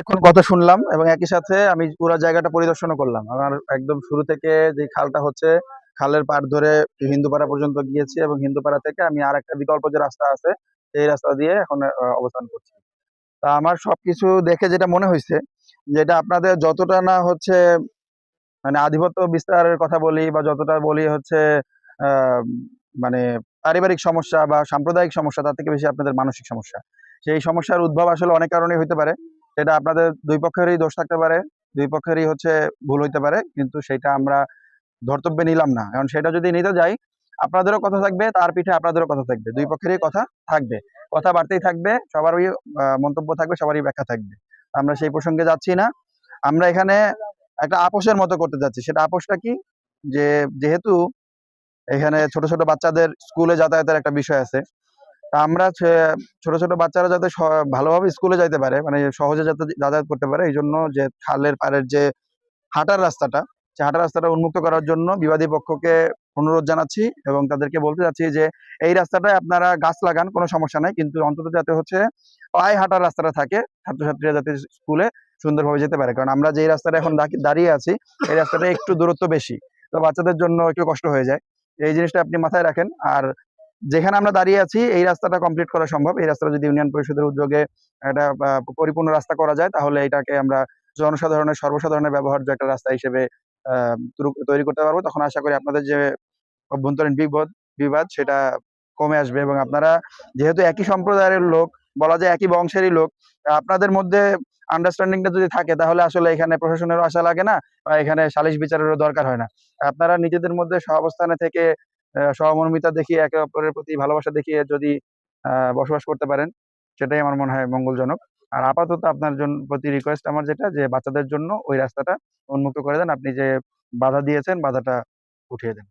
অনেকক্ষণ কথা শুনলাম এবং একই সাথে আমি পুরো জায়গাটা পরিদর্শনও করলাম। আমার একদম শুরু থেকে যে খালটা হচ্ছে, খালের পাড় ধরে হিন্দুপাড়া পর্যন্ত গিয়েছি এবং হিন্দুপাড়া থেকে আমি আরেকটা বিকল্প যে রাস্তা আছে, সেই রাস্তা দিয়ে এখন অবস্থান করছি। তা আমার সবকিছু দেখে যেটা মনে হইছে, যে এটা আপনাদের যতটা না হচ্ছে মানে আধিপত্য বিস্তারের কথা বলি বা যতটা বলি হচ্ছে আ মানে পারিবারিক সমস্যা বা সাম্প্রদায়িক সমস্যা, তার থেকে বেশি আপনাদের মানসিক সমস্যা। সেই সমস্যার উদ্ভব আসলে অনেক কারণেই হইতে পারে। সেটা আপনাদের ২ পক্ষেরই দোষ থাকতে পারে, ২ পক্ষেরই হচ্ছে ভুল হইতে পারে। কিন্তু সেইটা আমরা ধর্তব্যে নিলাম না। এখন সেটা যদি নিতে যাই, আপনাদেরও কথা থাকবে, তার পিঠে আপনাদেরও কথা থাকবে। ২ পক্ষেরই কথা থাকবে। কথা বাড়তেই থাকবে, সবারই মন্তব্য থাকবে, সবারই ব্যাখ্যা থাকবে। আমরা সেই প্রসঙ্গে যাচ্ছি না। আমরা এখানে একটা আপোসের মতো করতে যাচ্ছি। সেটা আপোসটা কি? যে যেহেতু এখানে ছোট, ছোট বাচ্চাদের স্কুলে যাতায়াতের একটা বিষয় আছে। তা আমরা ছোট, ছোট বাচ্চারা যাতে ভালোভাবে স্কুলে যাইতে পারে, মানে সহজে যাতে যাতায়াত করতে পারে, এইজন্য যে খালের পাড়ের যে হাঁটার রাস্তাটা, সে হাঁটার রাস্তাটা উন্মুক্ত করার জন্য বিবাদী পক্ষকে অনুরোধ জানাচ্ছি এবং তাদেরকে বলতে চাচ্ছি যে, এই রাস্তাটায় আপনারা গাছ লাগান, কোনো সমস্যা নাই। কিন্তু অন্তত যাতে হচ্ছে পায়ে হাঁটার রাস্তাটা থাকে, ছাত্রছাত্রীরা যাতে স্কুলে সুন্দরভাবে যেতে পারে। কারণ আমরা যেই রাস্তাটা এখন দাঁড়িয়ে আছি, এই রাস্তাটা একটু দূরত্ব বেশি। তো বাচ্চাদের জন্য একটু কষ্ট হয়ে যায়। এই জিনিসটা আপনি মাথায় রাখেন। আর যেখানে আমরা দাঁড়িয়ে আছি, এই রাস্তাটা কমপ্লিট করা সম্ভব। এই রাস্তাটা যদি ইউনিয়ন পরিষদের উদ্যোগে একটা পরিপূর্ণ রাস্তা করা যায়, তাহলে এটাকে আমরা জনসাধারণের সর্বসাধারণের ব্যবহার্য একটা রাস্তা হিসেবে আ তৈরি করতে পারবো। তখন আশা করি আপনাদের যে অভ্যন্তরীণ বিবাদ সেটা কমে আসবে এবং আপনারা যেহেতু একই সম্প্রদায়ের লোক, বলা যায় একই বংশেরই লোক, আপনাদের মধ্যে আন্ডারস্ট্যান্ডিং টা যদি থাকে, তাহলে আসলে এখানে প্রশাসনেরও আশা লাগে না বা এখানে সালিশ বিচারেরও দরকার হয় না। আপনারা নিজেদের মধ্যে সহাবস্থানে থেকে সহমর্মিতা দেখিয়ে একে অপরের প্রতি ভালোবাসা দেখিয়ে যদি বসবাস করতে পারেন, সেটাই আমার মনে হয় মঙ্গলজনক। আর আপাতত আপনার প্রতি রিকোয়েস্ট আমার যেটা, যে বাচ্চাদের জন্য ওই রাস্তাটা উন্মুক্ত করে দেন। আপনি যে বাধা দিয়েছেন, বাধাটা উঠিয়ে দেন।